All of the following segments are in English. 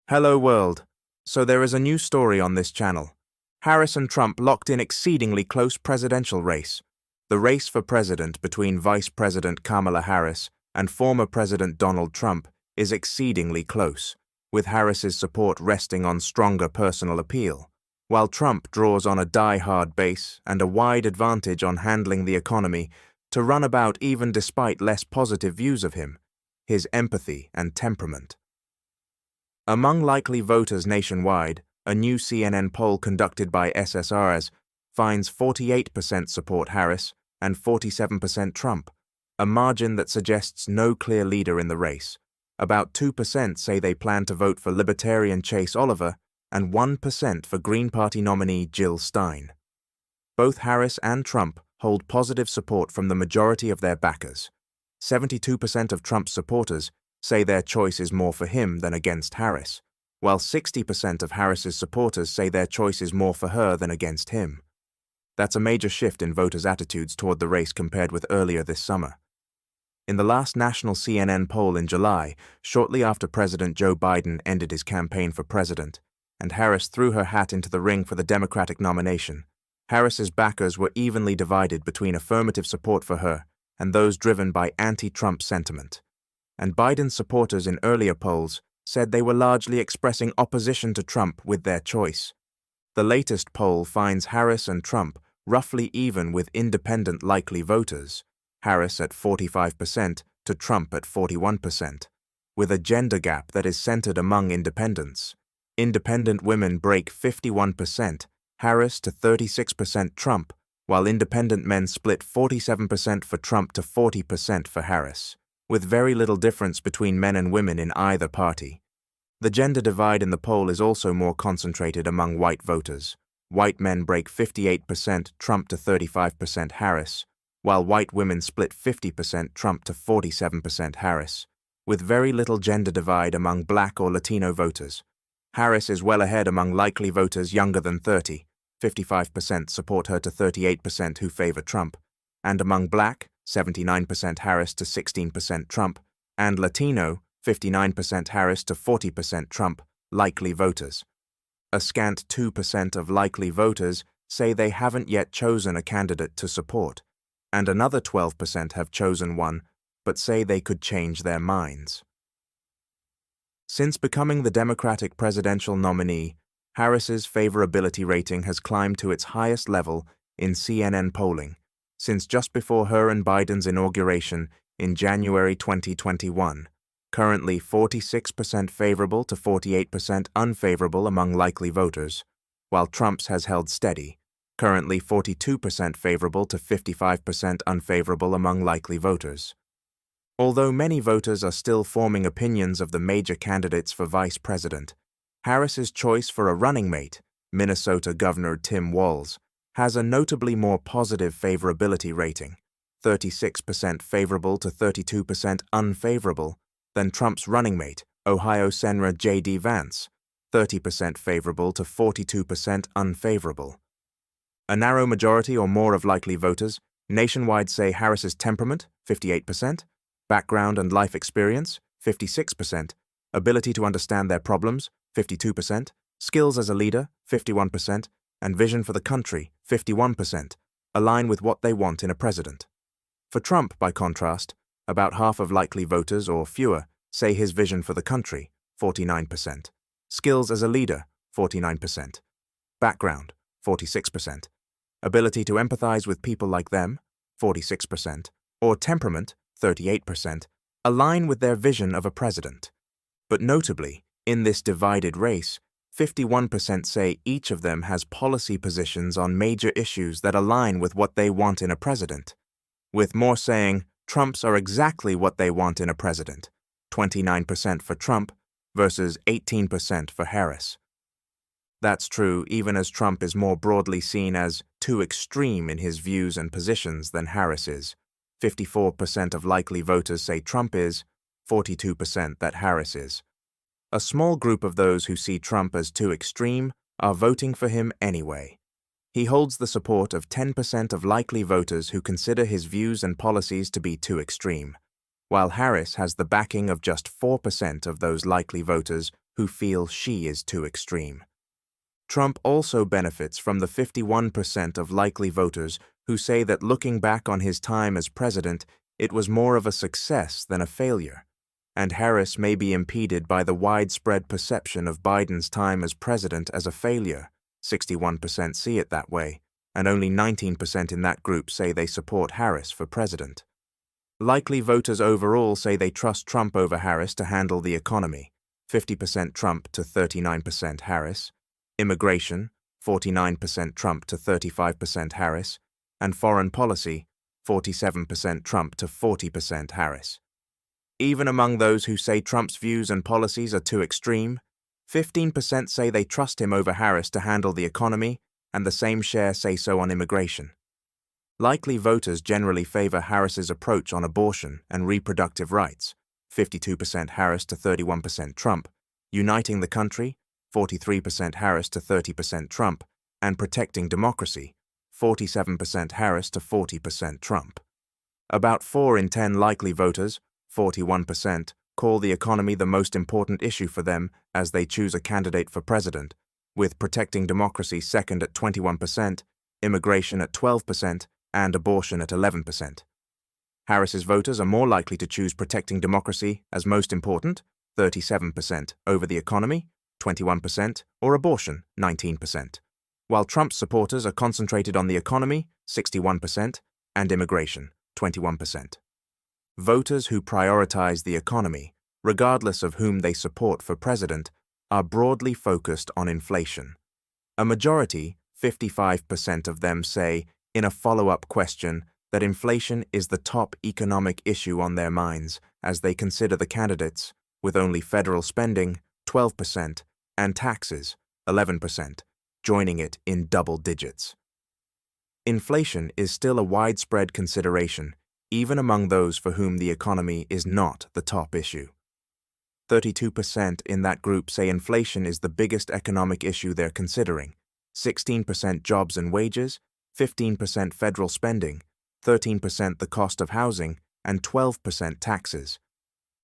Hello world. So there is a new story on this channel. Harris and Trump locked in exceedingly close presidential race. The race for president between Vice President Kamala Harris and former President Donald Trump is exceedingly close, with Harris's support resting on stronger personal appeal, while Trump draws on a die-hard base and a wide advantage on handling the economy to run about even despite less positive views of him, his empathy and temperament. Among likely voters nationwide, a new CNN poll conducted by SSRS finds 48% support Harris and 47% Trump, a margin that suggests no clear leader in the race. About 2% say they plan to vote for Libertarian Chase Oliver and 1% for Green Party nominee Jill Stein. Both Harris and Trump hold positive support from the majority of their backers. 72% of Trump's supporters say their choice is more for him than against Harris, while 60% of Harris's supporters say their choice is more for her than against him. That's a major shift in voters' attitudes toward the race compared with earlier this summer. In the last national CNN poll in July, shortly after President Joe Biden ended his campaign for president, and Harris threw her hat into the ring for the Democratic nomination, Harris's backers were evenly divided between affirmative support for her and those driven by anti-Trump sentiment. And Biden's supporters in earlier polls said they were largely expressing opposition to Trump with their choice. The latest poll finds Harris and Trump roughly even with independent likely voters, Harris at 45% to Trump at 41%, with a gender gap that is centered among independents. Independent women break 51%, Harris to 36% Trump, while independent men split 47% for Trump to 40% for Harris, with very little difference between men and women in either party. The gender divide in the poll is also more concentrated among white voters. White men break 58% Trump to 35% Harris, while white women split 50% Trump to 47% Harris, with very little gender divide among black or Latino voters. Harris is well ahead among likely voters younger than 30, 55% support her to 38% who favor Trump, and among black, 79% Harris to 16% Trump, and Latino, 59% Harris to 40% Trump, likely voters. A scant 2% of likely voters say they haven't yet chosen a candidate to support, and another 12% have chosen one but say they could change their minds. Since becoming the Democratic presidential nominee, Harris's favorability rating has climbed to its highest level in CNN polling since just before her and Biden's inauguration in January 2021, currently 46% favorable to 48% unfavorable among likely voters, while Trump's has held steady, currently 42% favorable to 55% unfavorable among likely voters. Although many voters are still forming opinions of the major candidates for vice president, Harris's choice for a running mate, Minnesota Governor Tim Walz, has a notably more positive favorability rating, 36% favorable to 32% unfavorable, than Trump's running mate, Ohio Senator J.D. Vance, 30% favorable to 42% unfavorable. A narrow majority or more of likely voters nationwide say Harris's temperament, 58%, background and life experience, 56%, ability to understand their problems, 52%, skills as a leader, 51%, and vision for the country, 51%, align with what they want in a president. For Trump, by contrast, about half of likely voters or fewer say his vision for the country, 49%, skills as a leader, 49%, background, 46%, ability to empathize with people like them, 46%, or temperament, 38%, align with their vision of a president. But notably, in this divided race, 51% say each of them has policy positions on major issues that align with what they want in a president, with more saying Trump's are exactly what they want in a president, 29% for Trump versus 18% for Harris. That's true even as Trump is more broadly seen as too extreme in his views and positions than Harris is. 54% of likely voters say Trump is, 42% that Harris is. A small group of those who see Trump as too extreme are voting for him anyway. He holds the support of 10% of likely voters who consider his views and policies to be too extreme, while Harris has the backing of just 4% of those likely voters who feel she is too extreme. Trump also benefits from the 51% of likely voters who say that looking back on his time as president, it was more of a success than a failure, and Harris may be impeded by the widespread perception of Biden's time as president as a failure. 61% see it that way, and only 19% in that group say they support Harris for president. Likely voters overall say they trust Trump over Harris to handle the economy, 50% Trump to 39% Harris, immigration, 49% Trump to 35% Harris, and foreign policy, 47% Trump to 40% Harris. Even among those who say Trump's views and policies are too extreme, 15% say they trust him over Harris to handle the economy, and the same share say so on immigration. Likely voters generally favor Harris's approach on abortion and reproductive rights, 52% Harris to 31% Trump, uniting the country, 43% Harris to 30% Trump, and protecting democracy, 47% Harris to 40% Trump. About 4 in 10 likely voters, 41%, call the economy the most important issue for them as they choose a candidate for president, with protecting democracy second at 21%, immigration at 12%, and abortion at 11%. Harris's voters are more likely to choose protecting democracy as most important, 37%, over the economy, 21%, or abortion, 19%, while Trump's supporters are concentrated on the economy, 61%, and immigration, 21%. Voters who prioritize the economy, regardless of whom they support for president, are broadly focused on inflation. A majority, 55% of them, say, in a follow-up question, that inflation is the top economic issue on their minds as they consider the candidates, with only federal spending, 12%, and taxes, 11%, joining it in double digits. Inflation is still a widespread consideration, even among those for whom the economy is not the top issue. 32% in that group say inflation is the biggest economic issue they're considering, 16% jobs and wages, 15% federal spending, 13% the cost of housing, and 12% taxes.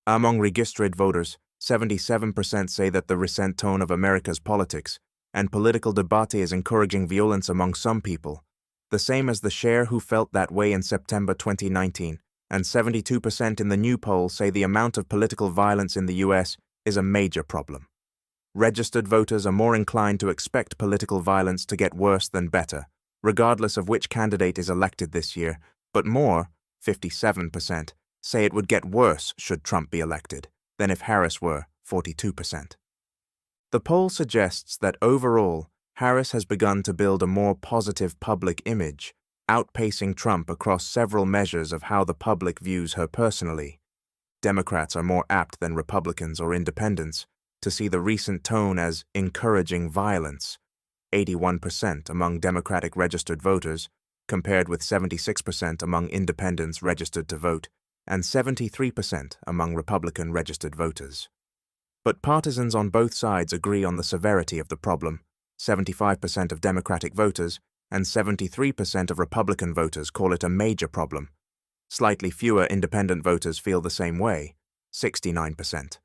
Among registered voters, 77% say that the recent tone of America's politics and political debate is encouraging violence among some people, the same as the share who felt that way in September 2019, and 72% in the new poll say the amount of political violence in the U.S. is a major problem. Registered voters are more inclined to expect political violence to get worse than better, regardless of which candidate is elected this year, but more, 57%, say it would get worse should Trump be elected than if Harris were, 42%. The poll suggests that overall, Harris has begun to build a more positive public image, outpacing Trump across several measures of how the public views her personally. Democrats are more apt than Republicans or independents to see the recent tone as encouraging violence, 81% among Democratic registered voters, compared with 76% among independents registered to vote, and 73% among Republican registered voters. But partisans on both sides agree on the severity of the problem. 75% of Democratic voters and 73% of Republican voters call it a major problem. Slightly fewer independent voters feel the same way, 69%.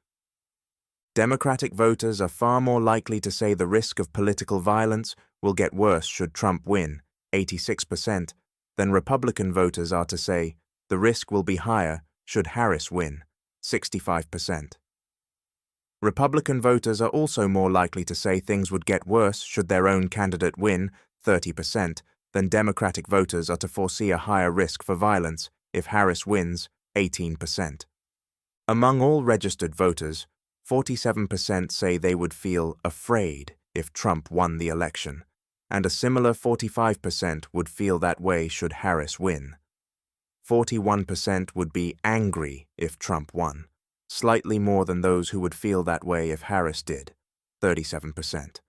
Democratic voters are far more likely to say the risk of political violence will get worse should Trump win, 86%, than Republican voters are to say the risk will be higher should Harris win, 65%. Republican voters are also more likely to say things would get worse should their own candidate win, 30%, than Democratic voters are to foresee a higher risk for violence if Harris wins, 18%. Among all registered voters, 47% say they would feel afraid if Trump won the election, and a similar 45% would feel that way should Harris win. 41% would be angry if Trump won, slightly more than those who would feel that way if Harris did, 37%.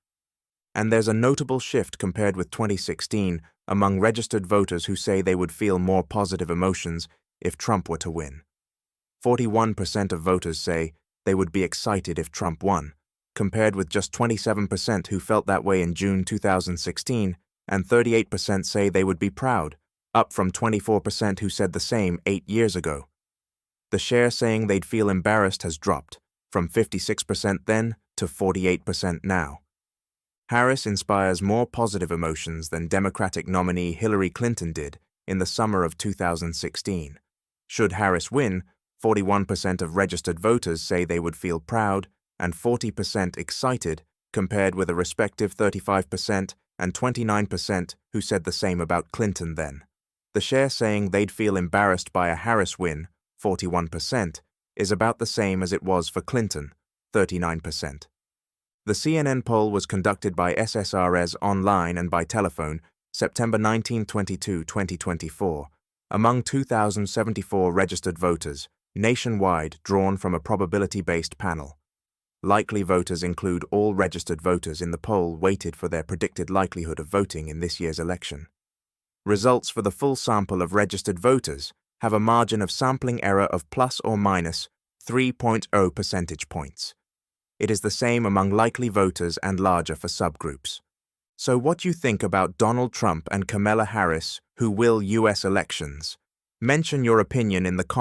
And there's a notable shift compared with 2016 among registered voters who say they would feel more positive emotions if Trump were to win. 41% of voters say they would be excited if Trump won, compared with just 27% who felt that way in June 2016, and 38% say they would be proud, up from 24% who said the same 8 years ago. The share saying they'd feel embarrassed has dropped, from 56% then to 48% now. Harris inspires more positive emotions than Democratic nominee Hillary Clinton did in the summer of 2016. Should Harris win, 41% of registered voters say they would feel proud and 40% excited, compared with a respective 35% and 29% who said the same about Clinton then. The share saying they'd feel embarrassed by a Harris win, 41%, is about the same as it was for Clinton, 39%. The CNN poll was conducted by SSRS online and by telephone, September 19, 2024, among 2,074 registered voters, nationwide, drawn from a probability-based panel. Likely voters include all registered voters in the poll weighted for their predicted likelihood of voting in this year's election. Results for the full sample of registered voters have a margin of sampling error of plus or minus 3.0 percentage points. It is the same among likely voters and larger for subgroups. So what do you think about Donald Trump and Kamala Harris, who will U.S. elections? Mention your opinion in the comments.